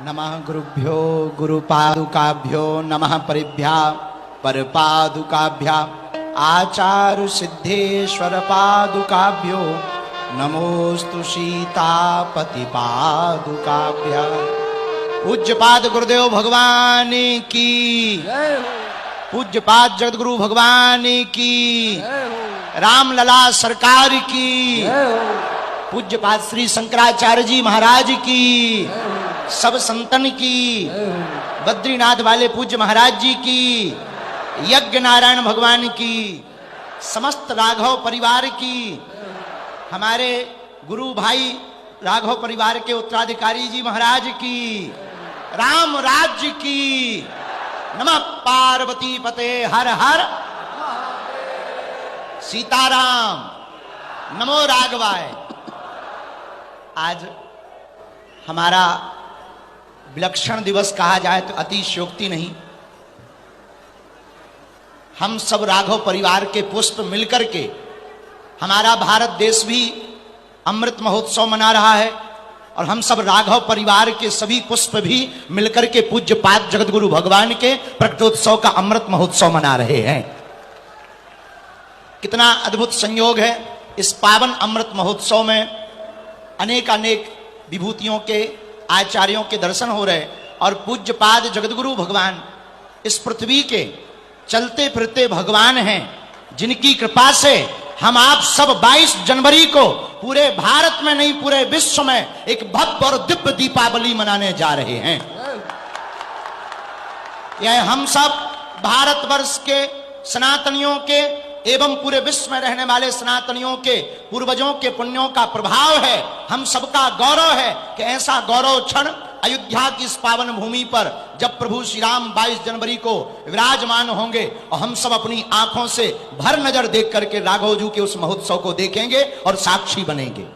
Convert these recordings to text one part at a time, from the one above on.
नमः गुरुभ्यो गुरुपादुकाभ्यो नमः परिभ्या परपादुकाभ्या आचार्य सिद्धेश्वर पादुकाभ्यो नमोस्तु सीतापति पादुकाभ्या। पूज्यपाद गुरुदेव भगवान की, पूज्यपाद जगतगुरु भगवान की, रामलला सरकार की, पूज्यपाद श्री शंकराचार्य जी महाराज की, सब संतन की, बद्रीनाथ वाले पूज्य महाराज जी की, यज्ञ नारायण भगवान की, समस्त राघव परिवार की, हमारे गुरु भाई राघव परिवार के उत्तराधिकारी जी महाराज की, राम राज्य की। नमः पार्वती पते हर हर सीताराम, नमो राघवाय। आज हमारा विलक्षण दिवस कहा जाए तो अतिशयोक्ति नहीं। हम सब राघव परिवार के पुष्प मिलकर के, हमारा भारत देश भी अमृत महोत्सव मना रहा है और हम सब राघव परिवार के सभी पुष्प भी मिलकर के पूज्यपाद जगतगुरु भगवान के प्रकटोत्सव का अमृत महोत्सव मना रहे हैं। कितना अद्भुत संयोग है। इस पावन अमृत महोत्सव में अनेक अनेक विभूतियों के आचार्यों के दर्शन हो रहे और पूज्यपाद जगतगुरु भगवान इस पृथ्वी के चलते फिरते भगवान हैं, जिनकी कृपा से हम आप सब 22 जनवरी को पूरे भारत में नहीं पूरे विश्व में एक भव्य और दिव्य दीपावली मनाने जा रहे हैं। यह हम सब भारतवर्ष के सनातनियों के एवं पूरे विश्व में रहने वाले सनातनियों के पूर्वजों के पुण्यों का प्रभाव है। हम सबका गौरव है कि ऐसा गौरव क्षण अयोध्या की इस पावन भूमि पर जब प्रभु श्री राम 22 जनवरी को विराजमान होंगे और हम सब अपनी आंखों से भर नजर देख करके राघव जी के उस महोत्सव को देखेंगे और साक्षी बनेंगे।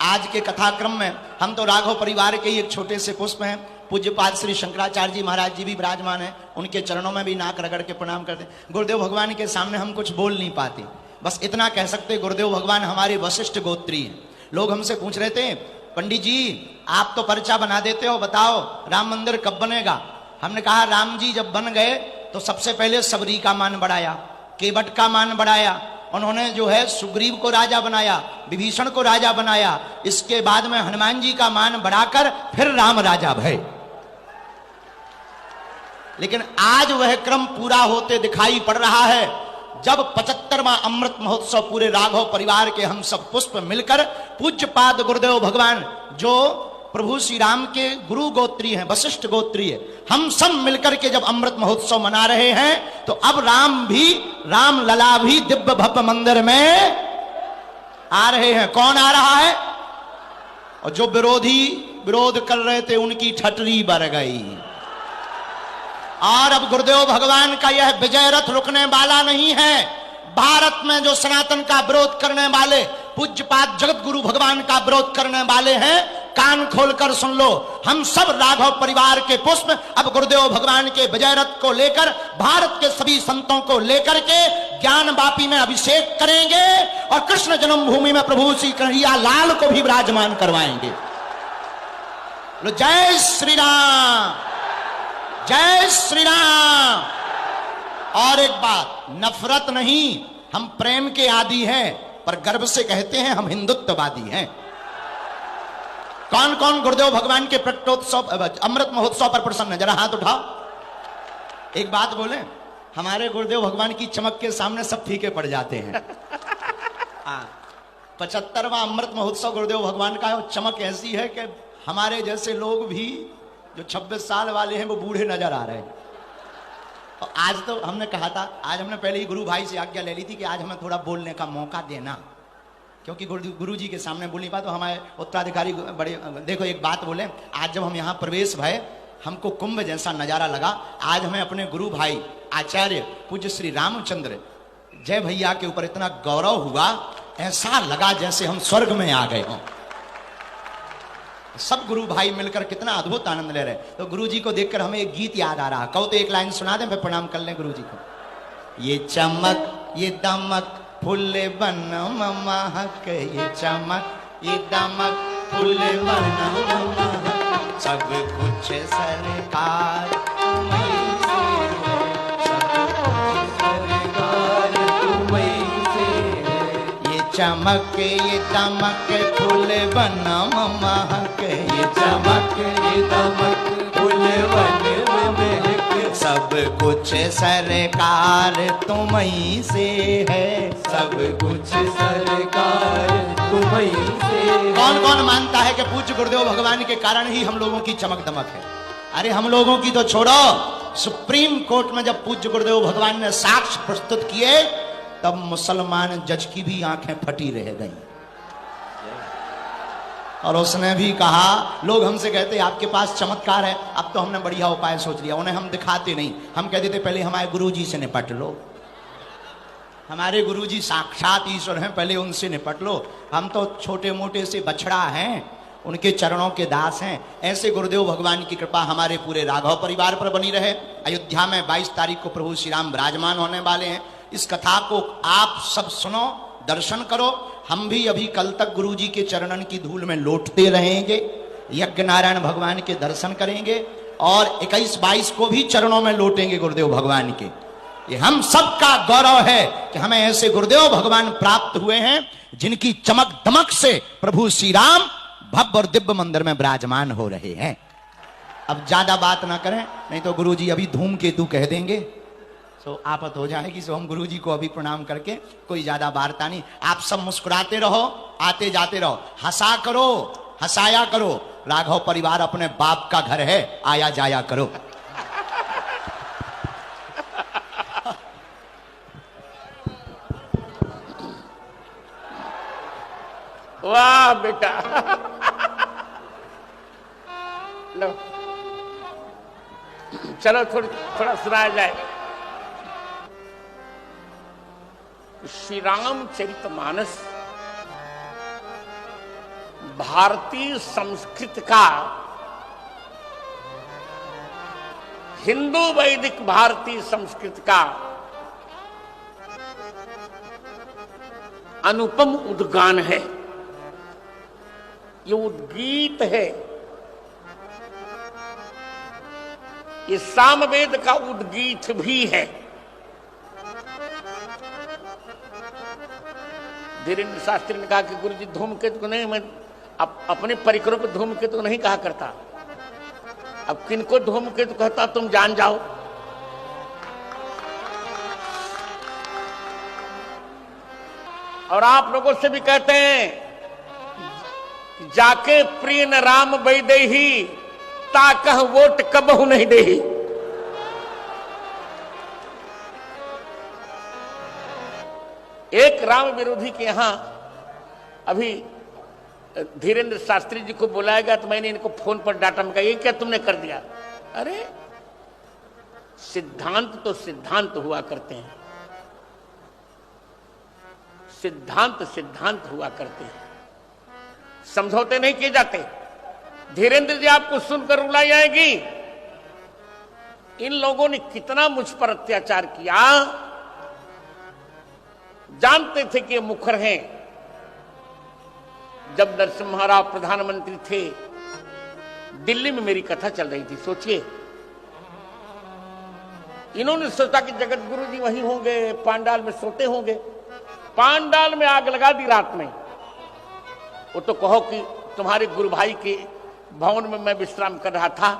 आज के कथाक्रम में हम तो राघव परिवार के ही एक छोटे से पुष्प हैं। पूज्यपाद श्री शंकराचार्य जी महाराज जी भी विराजमान हैं, उनके चरणों में भी नाक रगड़ के प्रणाम करते। गुरुदेव भगवान के सामने हम कुछ बोल नहीं पाते, बस इतना कह सकते गुरुदेव भगवान हमारे वशिष्ठ गोत्री हैं। लोग हमसे पूछ रहे थे, पंडित जी आप तो पर्चा बना देते हो, बताओ राम मंदिर कब बनेगा। हमने कहा राम जी जब बन गए तो सबसे पहले सबरी का मान बढ़ाया, केवट का मान बढ़ाया, उन्होंने जो है सुग्रीव को राजा बनाया, विभीषण को राजा बनाया, इसके बाद में हनुमान जी का मान बढ़ाकर फिर राम राजा भय। लेकिन आज वह क्रम पूरा होते दिखाई पड़ रहा है जब 75वां अमृत महोत्सव पूरे राघव परिवार के हम सब पुष्प मिलकर पूज्यपाद गुरुदेव भगवान जो प्रभु श्री राम के गुरु गोत्री हैं, वशिष्ठ गोत्री है, हम सब मिलकर के जब अमृत महोत्सव मना रहे हैं तो अब राम लला भी दिव्य भव्य मंदिर में आ रहे हैं। कौन आ रहा है? और जो विरोधी विरोध कर रहे थे उनकी ठटरी बर गई। और अब गुरुदेव भगवान का यह विजय रथ रुकने वाला नहीं है। भारत में जो सनातन का विरोध करने वाले, पूज्यपाद जगत गुरु भगवान का विरोध करने वाले हैं, कान खोलकर सुन लो, हम सब राघव परिवार के पुष्प अब गुरुदेव भगवान के विजय रथ को लेकर भारत के सभी संतों को लेकर के ज्ञान वापी में अभिषेक करेंगे और कृष्ण जन्मभूमि में प्रभु श्री कन्हैया लाल को भी विराजमान करवाएंगे। जय श्री राम, जय श्री राम। और एक बात, नफरत नहीं, हम प्रेम के आदी हैं, पर गर्व से कहते हैं हम हिंदुत्ववादी हैं। कौन कौन गुरुदेव भगवान के प्रकटोत्सव अमृत महोत्सव पर प्रसन्न, जरा हाथ उठाओ। एक बात बोले, हमारे गुरुदेव भगवान की चमक के सामने सब फीके पड़ जाते हैं। 75वां अमृत महोत्सव गुरुदेव भगवान का है, चमक ऐसी है कि हमारे जैसे लोग भी जो 26 साल वाले हैं वो बूढ़े नजर आ रहे हैं। और आज तो हमने कहा था, आज हमने पहले ही गुरु भाई से आज्ञा ले ली थी कि आज हमें थोड़ा बोलने का मौका देना, क्योंकि गुरु जी के सामने बोल नहीं पाए तो हमारे उत्तराधिकारी बड़े। देखो एक बात बोले, आज जब हम यहाँ प्रवेश भय हमको कुंभ जैसा नजारा लगा। आज हमें अपने गुरु भाई आचार्य पूज्य श्री रामचंद्र जय भैया के ऊपर इतना गौरव हुआ, ऐसा लगा जैसे हम स्वर्ग में आ गए हों। सब गुरु भाई मिलकर कितना अद्भुत आनंद ले रहे। तो गुरु जी को देखकर हमें एक गीत याद आ रहा, कहो तो एक लाइन सुना दें, फिर प्रणाम कर लें गुरु जी को। ये चमक ये दमक फुल्ले बन महक, ये चमक ये दमक फुल्ले बन महक। सब कुछ सरकार तुम्हीं से है, सब कुछ सरकार तुम्हीं से है। ये चमक ये दमक फूल बनम महक, ये चमक ये दमक फूल वन में महक, सब कुछ सरकार तुम्हीं से है। सब कुछ सरकार तुम्हीं से है। कौन कौन मानता है कि पूज्य गुरुदेव भगवान के कारण ही हम लोगों की चमक दमक है? अरे हम लोगों की तो छोड़ो, सुप्रीम कोर्ट में जब पूज्य गुरुदेव भगवान ने साक्ष्य प्रस्तुत किए तब मुसलमान जज की भी आंखें फटी रह गईं। और उसने भी कहा, लोग हमसे कहते आपके पास चमत्कार है, अब तो हमने बढ़िया उपाय सोच लिया। उन्हें हम दिखाते नहीं, हम कहते थे पहले हमारे गुरुजी से निपट लो, हमारे गुरुजी साक्षात ईश्वर हैं, पहले उनसे निपट लो। हम तो छोटे मोटे से बछड़ा हैं, उनके चरणों के दास हैं। ऐसे गुरुदेव भगवान की कृपा हमारे पूरे राघव परिवार पर बनी रहे। अयोध्या में 22 तारीख को प्रभु श्री राम विराजमान होने वाले हैं। इस कथा को आप सब सुनो, दर्शन करो। हम भी अभी कल तक गुरुजी के चरणन की धूल में लौटते रहेंगे, यज्ञ नारायण भगवान के दर्शन करेंगे और 21-22 को भी चरणों में लौटेंगे गुरुदेव भगवान के। ये हम सबका गौरव है कि हमें ऐसे गुरुदेव भगवान प्राप्त हुए हैं जिनकी चमक दमक से प्रभु श्री राम भव्य और दिव्य मंदिर में विराजमान हो रहे हैं। अब ज्यादा बात ना करें, नहीं तो गुरुजी अभी धूमकेतु कह देंगे, तो आफत हो जाएगी। सो हम गुरुजी को अभी प्रणाम करके कोई ज्यादा वार्ता नहीं। आप सब मुस्कुराते रहो, आते जाते रहो, हंसा करो, हंसाया करो। राघव परिवार अपने बाप का घर है, आया जाया करो। वाह बेटा, लो चलो थोड़ा सुनाया जाए। श्री रामचरितमानस भारतीय संस्कृत का, हिंदू वैदिक भारतीय संस्कृत का अनुपम उद्गान है। ये उद्गीत है, ये सामवेद का उद्गीत भी है। धीरेन्द्र शास्त्री ने कहा कि गुरुजी धूमकेतु को नहीं, मैं अपने परिकरों को धूमकेतु नहीं कहा करता। अब किनको धूमकेतु कहता तुम जान जाओ। और आप लोगों से भी कहते हैं, जाके प्रिय न राम बैदेही, ताकह वोट कबहू नहीं देही। एक राम विरोधी के यहां अभी धीरेन्द्र शास्त्री जी को बुलाया गया, तो मैंने इनको फोन पर डांटा, मैं कहा ये क्या तुमने कर दिया? अरे सिद्धांत तो सिद्धांत हुआ करते हैं, सिद्धांत सिद्धांत हुआ करते हैं, समझौते नहीं किए जाते। धीरेन्द्र जी आपको सुनकर रुलाई आएगी, इन लोगों ने कितना मुझ पर अत्याचार किया। जानते थे कि ये मुखर हैं। जब नरसिम्हा राव प्रधानमंत्री थे, दिल्ली में मेरी कथा चल रही थी। सोचिए, इन्होंने सोचा कि जगत गुरु जी वहीं होंगे, पांडाल में सोते होंगे। पांडाल में आग लगा दी रात में। वो तो कहो कि तुम्हारे गुरु भाई के भवन में मैं विश्राम कर रहा था,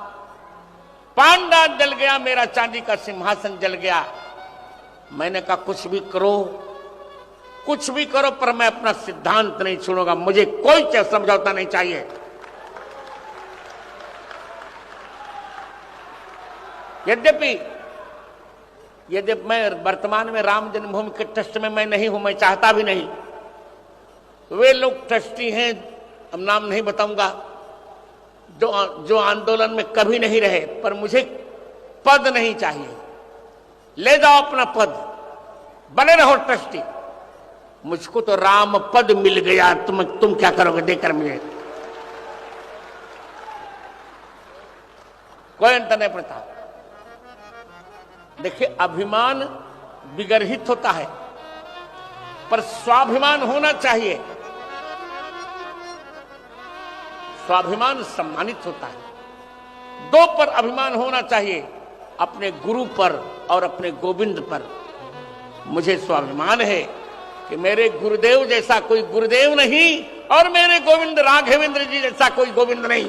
पांडाल जल गया, मेरा चांदी का सिंहासन जल गया। मैंने कहा कुछ भी करो, कुछ भी करो, पर मैं अपना सिद्धांत नहीं छोड़ूंगा, मुझे कोई समझौता नहीं चाहिए। यद्यपि मैं वर्तमान में राम जन्मभूमि के ट्रस्ट में मैं नहीं हूं, मैं चाहता भी नहीं। वे लोग ट्रस्टी हैं, अब नाम नहीं बताऊंगा, जो आंदोलन में कभी नहीं रहे, पर मुझे पद नहीं चाहिए। ले जाओ अपना पद, बने रहो ट्रस्टी। मुझको तो राम पद मिल गया, तुम क्या करोगे देकर मुझे? कोई अंतर नहीं पड़ता। देखिए, अभिमान विगर्हित होता है, पर स्वाभिमान होना चाहिए। स्वाभिमान सम्मानित होता है। दो पर अभिमान होना चाहिए, अपने गुरु पर और अपने गोविंद पर। मुझे स्वाभिमान है कि मेरे गुरुदेव जैसा कोई गुरुदेव नहीं और मेरे गोविंद राघवेंद्र जी जैसा कोई गोविंद नहीं।